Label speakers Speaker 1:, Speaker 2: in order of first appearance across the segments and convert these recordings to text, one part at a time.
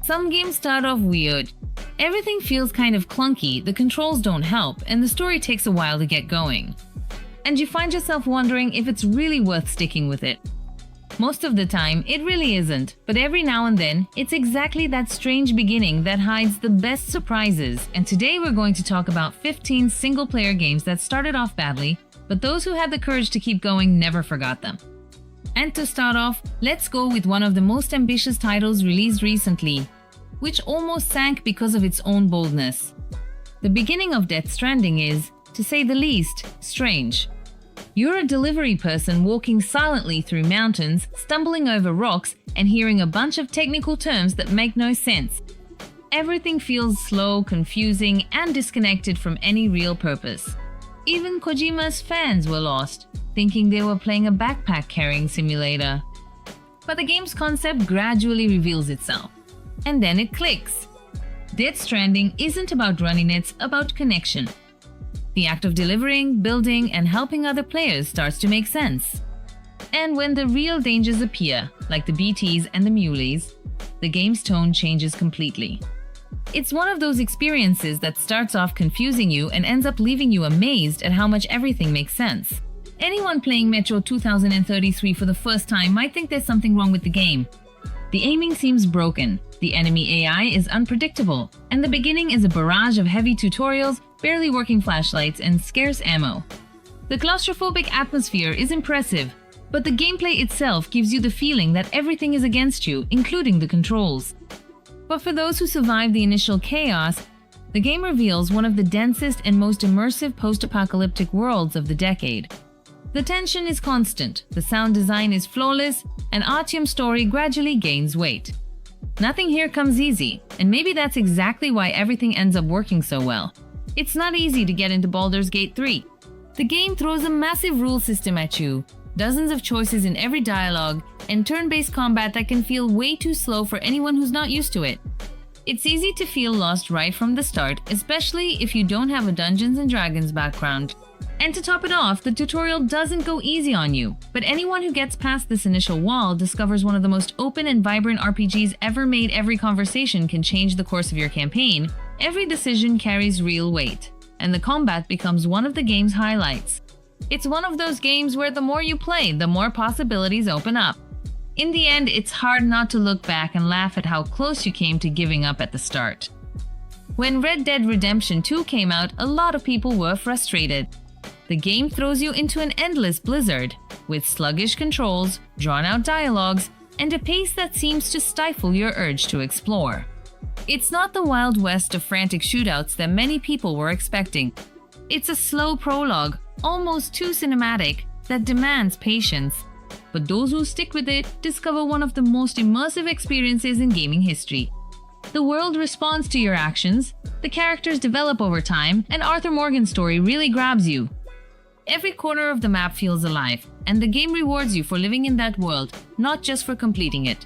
Speaker 1: Some games start off weird. Everything feels kind of clunky, the controls don't help, and the story takes a while to get going. And you find yourself wondering if it's really worth sticking with it. Most of the time, it really isn't, but every now and then, it's exactly that strange beginning that hides the best surprises. And today we're going to talk about 15 single-player games that started off badly, but those who had the courage to keep going never forgot them. And to start off, let's go with one of the most ambitious titles released recently, which almost sank because of its own boldness. The beginning of Death Stranding is, to say the least, strange. You're a delivery person walking silently through mountains, stumbling over rocks, and hearing a bunch of technical terms that make no sense. Everything feels slow, confusing, and disconnected from any real purpose. Even Kojima's fans were lost, thinking they were playing a backpack-carrying simulator. But the game's concept gradually reveals itself. And then it clicks. Death Stranding isn't about running, it's about connection. The act of delivering, building, and helping other players starts to make sense. And when the real dangers appear, like the BTs and the muleys, the game's tone changes completely. It's one of those experiences that starts off confusing you and ends up leaving you amazed at how much everything makes sense. Anyone playing Metro 2033 for the first time might think there's something wrong with the game. The aiming seems broken, the enemy AI is unpredictable, and the beginning is a barrage of heavy tutorials, barely working flashlights, and scarce ammo. The claustrophobic atmosphere is impressive, but the gameplay itself gives you the feeling that everything is against you, including the controls. But for those who survive the initial chaos, the game reveals one of the densest and most immersive post-apocalyptic worlds of the decade. The tension is constant, the sound design is flawless, and Artyom's story gradually gains weight. Nothing here comes easy, and maybe that's exactly why everything ends up working so well. It's not easy to get into Baldur's Gate 3. The game throws a massive rule system at you, dozens of choices in every dialogue, and turn-based combat that can feel way too slow for anyone who's not used to it. It's easy to feel lost right from the start, especially if you don't have a Dungeons & Dragons background. And to top it off, the tutorial doesn't go easy on you, but anyone who gets past this initial wall discovers one of the most open and vibrant RPGs ever made. Every conversation can change the course of your campaign, every decision carries real weight, and the combat becomes one of the game's highlights. It's one of those games where the more you play, the more possibilities open up. In the end, it's hard not to look back and laugh at how close you came to giving up at the start. When Red Dead Redemption 2 came out, a lot of people were frustrated. The game throws you into an endless blizzard, with sluggish controls, drawn-out dialogues, and a pace that seems to stifle your urge to explore. It's not the Wild West of frantic shootouts that many people were expecting. It's a slow prologue, almost too cinematic, that demands patience. But those who stick with it discover one of the most immersive experiences in gaming history. The world responds to your actions, the characters develop over time, and Arthur Morgan's story really grabs you. Every corner of the map feels alive, and the game rewards you for living in that world, not just for completing it.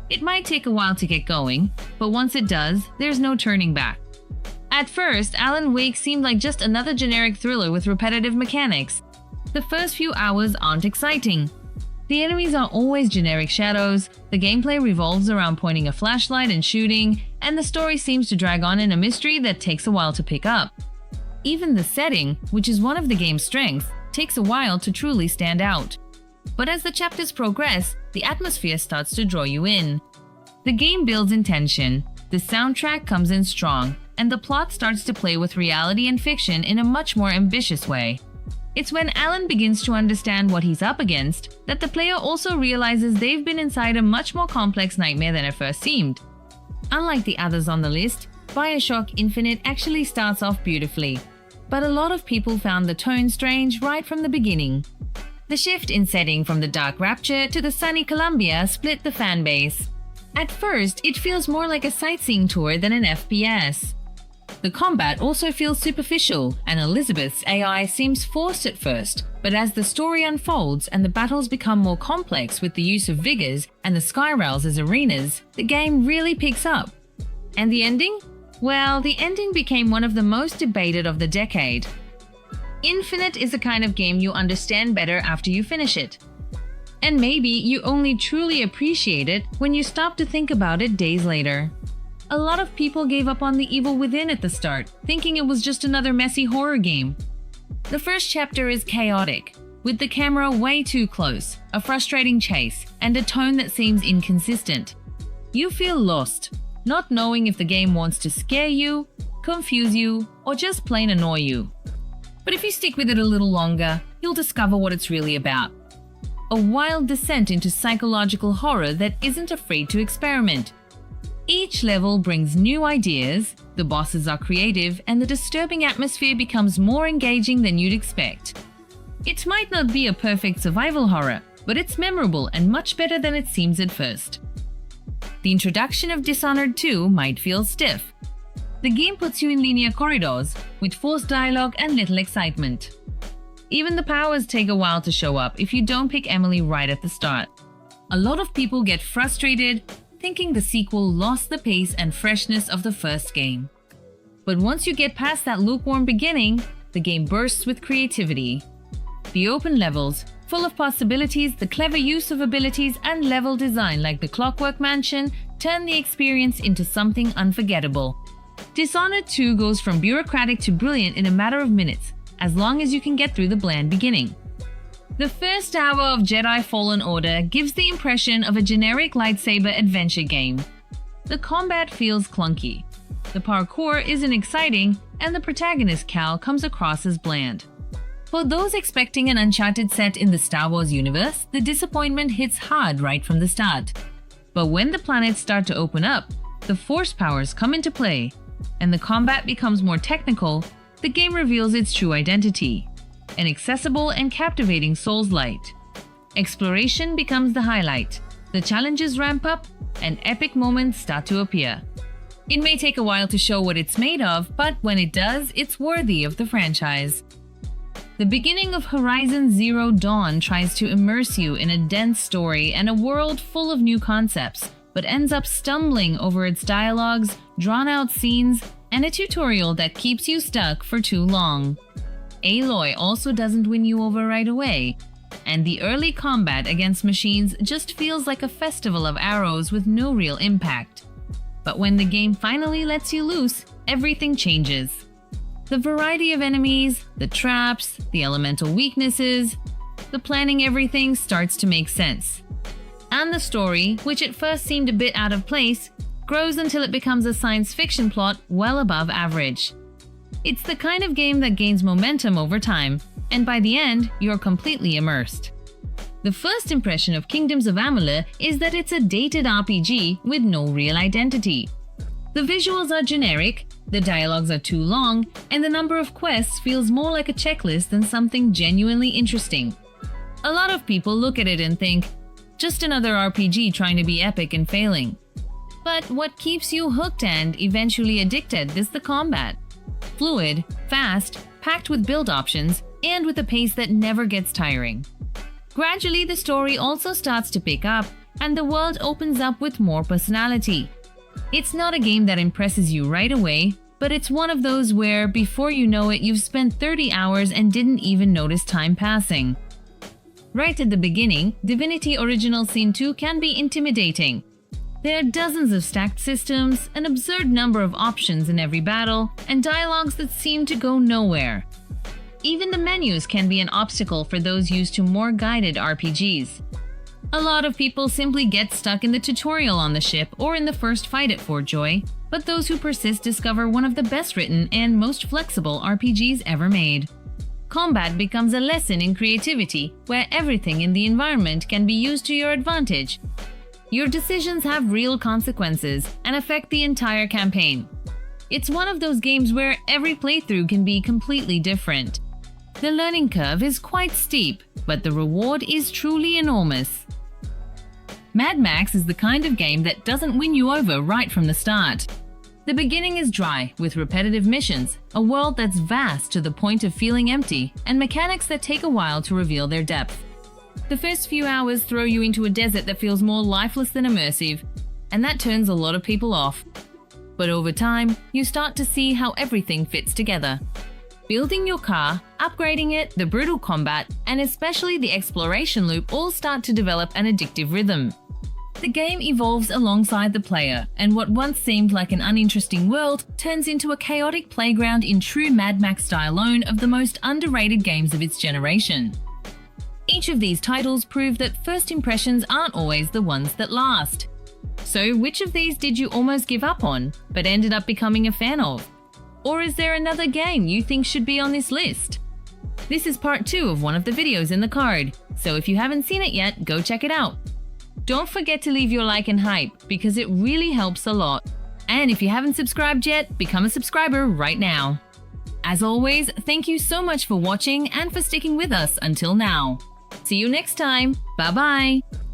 Speaker 1: It might take a while to get going, but once it does, there's no turning back. At first, Alan Wake seemed like just another generic thriller with repetitive mechanics. The first few hours aren't exciting. The enemies are always generic shadows, the gameplay revolves around pointing a flashlight and shooting, and the story seems to drag on in a mystery that takes a while to pick up. Even the setting, which is one of the game's strengths, takes a while to truly stand out. But as the chapters progress, the atmosphere starts to draw you in. The game builds in tension, the soundtrack comes in strong, and the plot starts to play with reality and fiction in a much more ambitious way. It's when Alan begins to understand what he's up against that the player also realizes they've been inside a much more complex nightmare than it first seemed. Unlike the others on the list, BioShock Infinite actually starts off beautifully, but a lot of people found the tone strange right from the beginning. The shift in setting from the dark Rapture to the sunny Columbia split the fanbase. At first, it feels more like a sightseeing tour than an FPS. The combat also feels superficial, and Elizabeth's AI seems forced at first, but as the story unfolds and the battles become more complex with the use of vigors and the sky rails as arenas, the game really picks up. And the ending? Well, the ending became one of the most debated of the decade. Infinite is the kind of game you understand better after you finish it. And maybe you only truly appreciate it when you stop to think about it days later. A lot of people gave up on The Evil Within at the start, thinking it was just another messy horror game. The first chapter is chaotic, with the camera way too close, a frustrating chase, and a tone that seems inconsistent. You feel lost, not knowing if the game wants to scare you, confuse you, or just plain annoy you. But if you stick with it a little longer, you'll discover what it's really about. A wild descent into psychological horror that isn't afraid to experiment. Each level brings new ideas, the bosses are creative, and the disturbing atmosphere becomes more engaging than you'd expect. It might not be a perfect survival horror, but it's memorable and much better than it seems at first. The introduction of Dishonored 2 might feel stiff. The game puts you in linear corridors, with forced dialogue and little excitement. Even the powers take a while to show up if you don't pick Emily right at the start. A lot of people get frustrated, thinking the sequel lost the pace and freshness of the first game. But once you get past that lukewarm beginning, the game bursts with creativity. The open levels, full of possibilities, the clever use of abilities, and level design like the Clockwork Mansion turn the experience into something unforgettable. Dishonored 2 goes from bureaucratic to brilliant in a matter of minutes, as long as you can get through the bland beginning. The first hour of Jedi Fallen Order gives the impression of a generic lightsaber adventure game. The combat feels clunky. The parkour isn't exciting, and the protagonist Cal comes across as bland. For those expecting an Uncharted set in the Star Wars universe, the disappointment hits hard right from the start. But when the planets start to open up, the Force powers come into play, and the combat becomes more technical, the game reveals its true identity: an accessible and captivating Souls-light. Exploration becomes the highlight, the challenges ramp up, and epic moments start to appear. It may take a while to show what it's made of, but when it does, it's worthy of the franchise. The beginning of Horizon Zero Dawn tries to immerse you in a dense story and a world full of new concepts, but ends up stumbling over its dialogues, drawn-out scenes, and a tutorial that keeps you stuck for too long. Aloy also doesn't win you over right away, and the early combat against machines just feels like a festival of arrows with no real impact. But when the game finally lets you loose, everything changes. The variety of enemies, the traps, the elemental weaknesses, the planning everything starts to make sense. And the story, which at first seemed a bit out of place, grows until it becomes a science fiction plot well above average. It's the kind of game that gains momentum over time, and by the end, you're completely immersed. The first impression of Kingdoms of Amalur is that it's a dated RPG with no real identity. The visuals are generic, the dialogues are too long, and the number of quests feels more like a checklist than something genuinely interesting. A lot of people look at it and think, just another RPG trying to be epic and failing. But what keeps you hooked and eventually addicted is the combat. Fluid, fast, packed with build options, and with a pace that never gets tiring. Gradually, the story also starts to pick up, and the world opens up with more personality. It's not a game that impresses you right away, but it's one of those where, before you know it, you've spent 30 hours and didn't even notice time passing. Right at the beginning, Divinity Original Sin 2 can be intimidating. There are dozens of stacked systems, an absurd number of options in every battle, and dialogues that seem to go nowhere. Even the menus can be an obstacle for those used to more guided RPGs. A lot of people simply get stuck in the tutorial on the ship or in the first fight at Fort Joy, but those who persist discover one of the best written and most flexible RPGs ever made. Combat becomes a lesson in creativity, where everything in the environment can be used to your advantage. Your decisions have real consequences and affect the entire campaign. It's one of those games where every playthrough can be completely different. The learning curve is quite steep, but the reward is truly enormous. Mad Max is the kind of game that doesn't win you over right from the start. The beginning is dry, with repetitive missions, a world that's vast to the point of feeling empty, and mechanics that take a while to reveal their depth. The first few hours throw you into a desert that feels more lifeless than immersive, and that turns a lot of people off. But over time, you start to see how everything fits together. Building your car, upgrading it, the brutal combat, and especially the exploration loop all start to develop an addictive rhythm. The game evolves alongside the player, and what once seemed like an uninteresting world turns into a chaotic playground in true Mad Max style of the most underrated games of its generation. Each of these titles prove that first impressions aren't always the ones that last. So which of these did you almost give up on, but ended up becoming a fan of? Or is there another game you think should be on this list? This is part 2 of one of the videos in the card, so if you haven't seen it yet, go check it out. Don't forget to leave your like and hype, because it really helps a lot. And if you haven't subscribed yet, become a subscriber right now. As always, thank you so much for watching and for sticking with us until now. See you next time. Bye-bye.